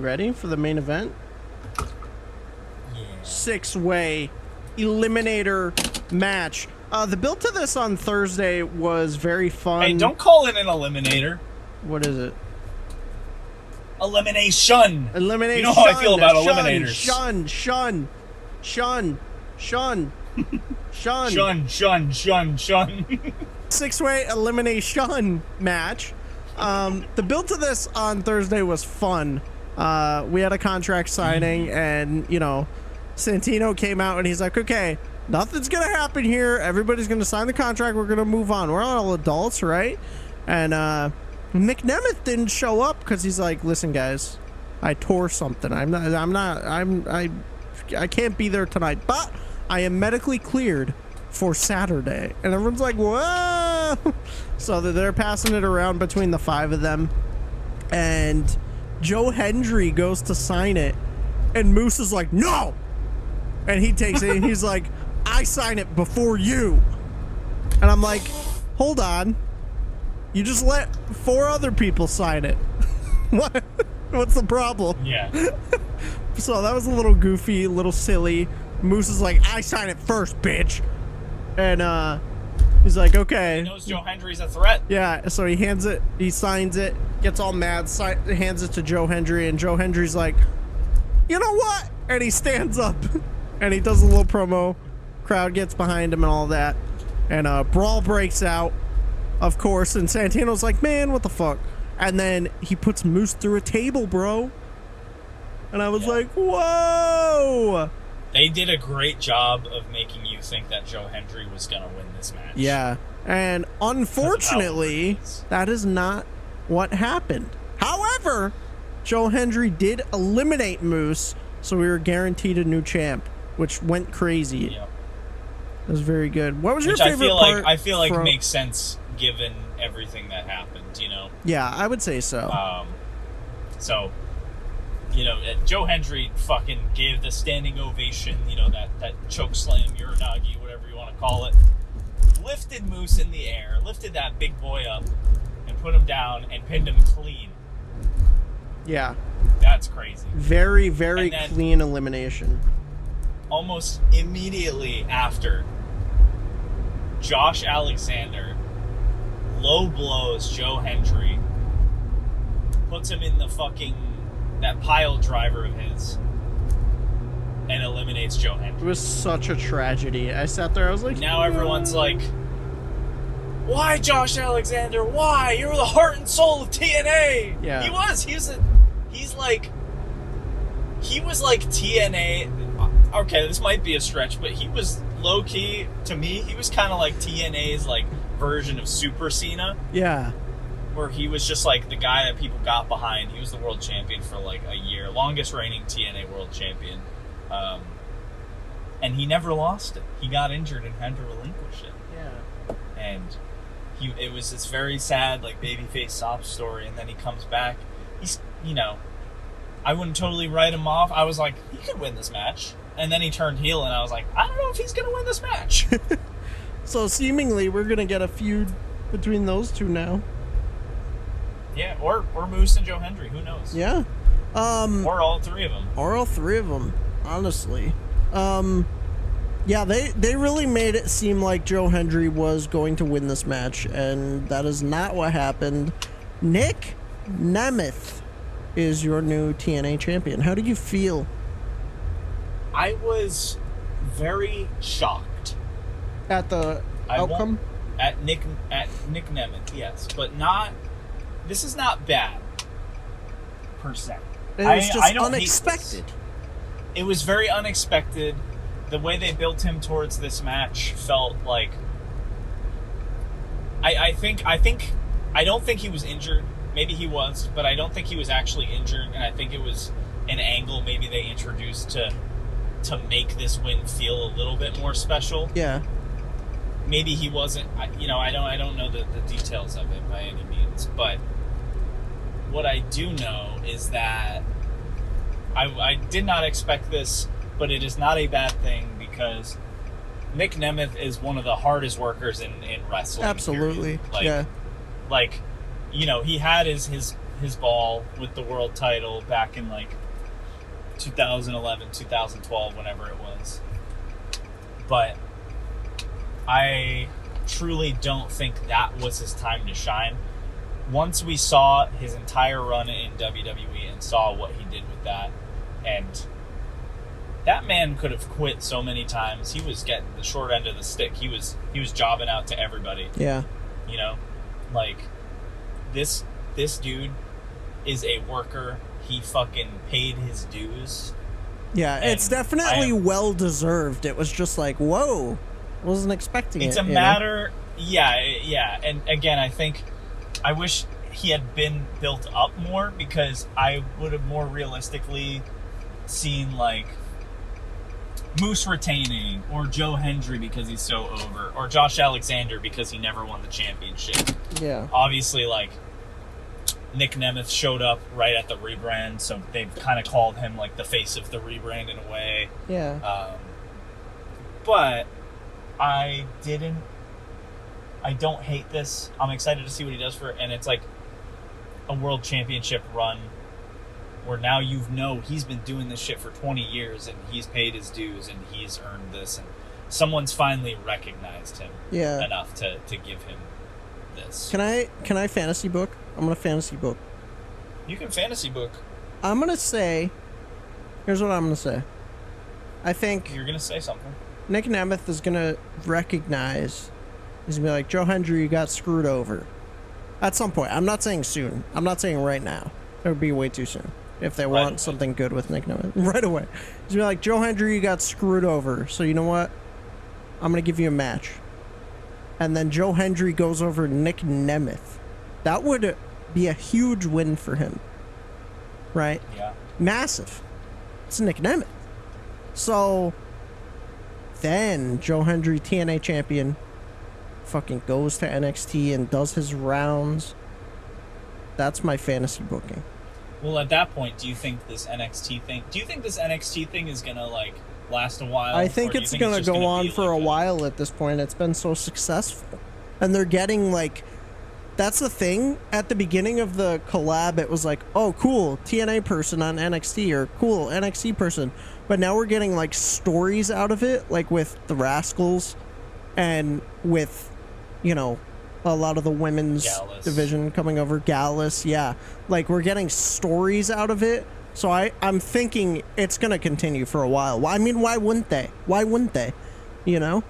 You ready for the main event? Yeah. 6-way eliminator match. The build to this on Thursday was very fun. Hey, don't call it an eliminator. What is it? Elimination. Elimination. You know how I feel about eliminators. Shun. Shun. 6-way elimination match. The build to this on Thursday was fun. We had a contract signing, and Santino came out and he's like, okay, nothing's gonna happen here, everybody's gonna sign the contract, we're gonna move on, we're all adults, right? And Nic Nemeth didn't show up because he's like, listen guys, I tore something, I can't be there tonight, but I am medically cleared for Saturday. And everyone's like, whoa. So they're passing it around between the 5 of them, and Joe Hendry goes to sign it, and Moose is like, no, and he takes it and he's like, I sign it before you. And I'm like, hold on, you just let 4 other people sign it. What's the problem? Yeah. So that was a little goofy, a little silly. Moose is like, I sign it first, bitch. And he's like, okay. He knows Joe Hendry's a threat. Yeah, so he hands it, he signs it, gets all mad, hands it to Joe Hendry, and Joe Hendry's like, you know what? And he stands up and he does a little promo. Crowd gets behind him and all that. And brawl breaks out, of course, and Santino's like, man, what the fuck? And then he puts Moose through a table, bro. And I was like, whoa! They did a great job of making you think that Joe Hendry was going to win this match. Yeah. And unfortunately, that is not what happened. However, Joe Hendry did eliminate Moose, so we were guaranteed a new champ, which went crazy. Yep. It was very good. What was your which favorite part? I feel like makes sense given everything that happened, Yeah, I would say so. Joe Hendry fucking gave the standing ovation, that choke slam, Uranagi, whatever you want to call it. Lifted Moose in the air, lifted that big boy up, and put him down and pinned him clean. Yeah. That's crazy. Very, very clean elimination. Almost immediately after, Josh Alexander low blows Joe Hendry, puts him in that pile driver of his, and eliminates Joe Hendry. It was such a tragedy. I sat there, I was like, now everyone's like, why Josh Alexander? Why? You're the heart and soul of TNA. Yeah. He was like TNA. Okay, this might be a stretch, but he was low key to me. He was kind of like TNA's version of Super Cena. Yeah. Where he was just the guy that people got behind. He was the world champion for a year, longest reigning TNA world champion, and he never lost it. He got injured and had to relinquish it. Yeah. And it was this very sad babyface sob story, and then he comes back. He's I wouldn't totally write him off. I was like, he could win this match, and then he turned heel, and I was like, I don't know if he's gonna win this match. So seemingly we're gonna get a feud between those two now. Yeah, or Moose and Joe Hendry, who knows? Yeah. Or all 3 of them. Or all 3 of them, honestly. Yeah, they really made it seem like Joe Hendry was going to win this match, and that is not what happened. Nic Nemeth is your new TNA champion. How do you feel? I was very shocked. At the outcome? At Nic Nemeth, yes. But not... This is not bad, per se. It was just unexpected. It was very unexpected. The way they built him towards this match felt like... I don't think he was injured. Maybe he was, but I don't think he was actually injured, and I think it was an angle maybe they introduced to make this win feel a little bit more special. Yeah. Maybe he wasn't, I don't know the details of it by any means, but what I do know is that I did not expect this, but it is not a bad thing because Nic Nemeth is one of the hardest workers in wrestling. Absolutely. Period. He had his his ball with the world title back in like 2011, 2012, whenever it was. But I truly don't think that was his time to shine. Once we saw his entire run in WWE and saw what he did with that, and that man could have quit so many times. He was getting the short end of the stick. He was jobbing out to everybody. Yeah. You know, like this dude is a worker. He fucking paid his dues. Yeah, it's definitely well deserved. It was just like, whoa, wasn't expecting it. It's a matter, yeah. And again, I wish he had been built up more, because I would have more realistically seen like Moose retaining, or Joe Hendry because he's so over, or Josh Alexander because he never won the championship. Yeah. Obviously, like, Nic Nemeth showed up right at the rebrand, so they've kind of called him like the face of the rebrand in a way. Yeah. But I don't hate this. I'm excited to see what he does for it, and it's like a world championship run where now he's been doing this shit for 20 years and he's paid his dues and he's earned this, and someone's finally recognized him enough to give him this. Can I fantasy book? I'm gonna fantasy book. You can fantasy book. I'm gonna say, here's what I'm gonna say. I think you're gonna say something. Nic Nemeth is gonna recognize. He's gonna be like, Joe Hendry, you got screwed over. At some point. I'm not saying soon. I'm not saying right now. It would be way too soon if they want something good with Nic Nemeth. Right away. He's gonna be like, Joe Hendry, you got screwed over. So you know what? I'm gonna give you a match. And then Joe Hendry goes over Nic Nemeth. That would be a huge win for him. Right? Yeah. Massive. It's Nic Nemeth. So then Joe Hendry, TNA champion, fucking goes to NXT and does his rounds. That's my fantasy booking. Well, at that point, do you think this NXT thing is gonna like last a while? I think it's gonna go on for a while at this point. It's been so successful. And they're getting like, that's the thing. At the beginning of the collab, it was like, oh, cool, TNA person on NXT, or cool, NXT person. But now we're getting like stories out of it, like with the Rascals and with, you know, a lot of the women's division coming over. Gallus, yeah. Like, we're getting stories out of it. So I'm thinking it's going to continue for a while. I mean, why wouldn't they? Why wouldn't they? You know?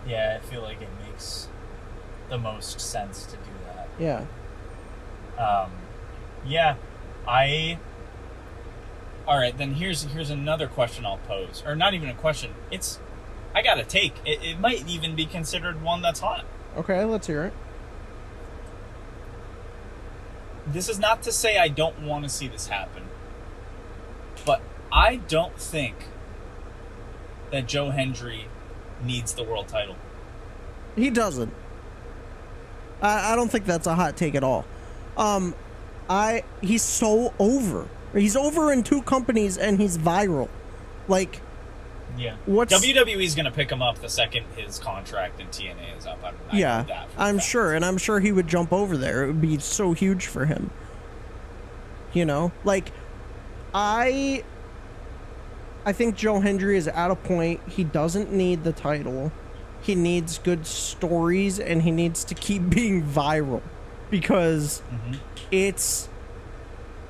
Yeah, I feel like it makes the most sense to do that. Yeah. Yeah. Alright, then here's another question I'll pose. Or not even a question. I got a take. It might even be considered one that's hot. Okay, let's hear it. This is not to say I don't want to see this happen, but I don't think that Joe Hendry needs the world title. He doesn't. I don't think that's a hot take at all. He's so over. He's over in 2 companies and he's viral. Like, yeah. WWE's going to pick him up the second his contract in TNA is up. I'm sure. And I'm sure he would jump over there. It would be so huge for him. You know? Like, I think Joe Hendry is at a point. He doesn't need the title. He needs good stories, and he needs to keep being viral. Because it's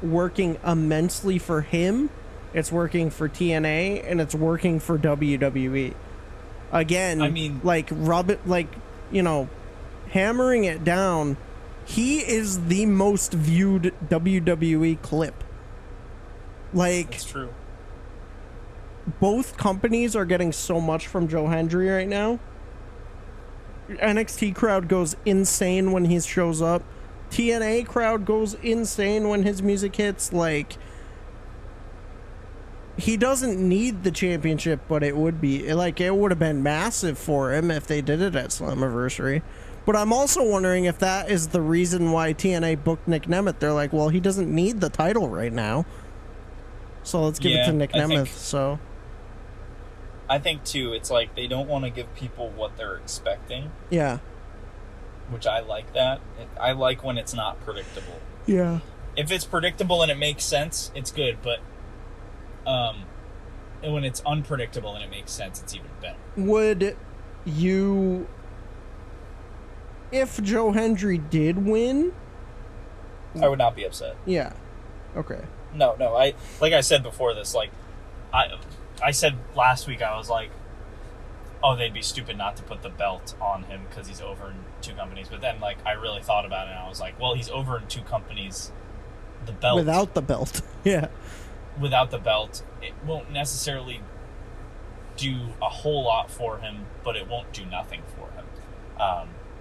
working immensely for him. It's working for TNA, and it's working for WWE. Again, I mean, like, hammering it down, he is the most viewed WWE clip. Like, that's true. Both companies are getting so much from Joe Hendry right now. NXT crowd goes insane when he shows up. TNA crowd goes insane when his music hits. Like, he doesn't need the championship, but it would be like, it would have been massive for him if they did it at Slammiversary. But I'm also wondering if that is the reason why TNA booked Nic Nemeth. They're like, well, he doesn't need the title right now, so let's give it to Nic Nemeth. I think too, it's like they don't want to give people what they're expecting. Yeah. Which I like that. I like when it's not predictable. Yeah. If it's predictable and it makes sense, it's good. But and when it's unpredictable and it makes sense, it's even better. Would you, if Joe Hendry did win, I would not be upset. yeah, okay. No, like I said before this, like I said last week, I was like, oh, they'd be stupid not to put the belt on him because he's over in 2 companies. But then, like, I really thought about it, and I was like, well, he's over in 2 companies. The belt Without the belt, yeah. Without the belt, it won't necessarily do a whole lot for him, but it won't do nothing for him.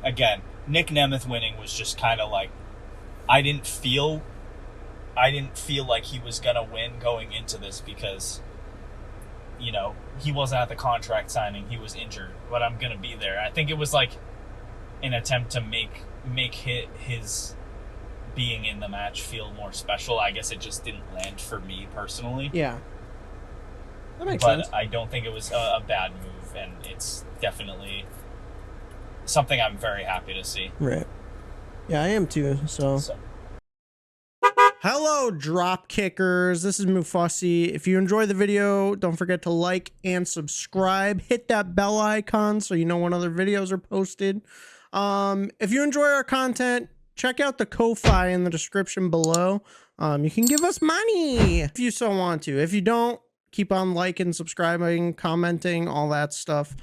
Again, Nic Nemeth winning was just kind of like, I didn't feel like he was gonna win going into this because, you know, he wasn't at the contract signing, he was injured, but I'm gonna be there. I think it was like an attempt to make his being in the match feel more special. I guess it just didn't land for me personally. Yeah. That makes sense. But I don't think it was a bad move, and it's definitely something I'm very happy to see. Right. Yeah, I am too, so. Hello, drop kickers. This is Mufasi. If you enjoy the video, don't forget to like and subscribe. Hit that bell icon so you know when other videos are posted. If you enjoy our content, check out the Ko-Fi in the description below. You can give us money if you so want to. If you don't, keep on liking, subscribing, commenting, all that stuff.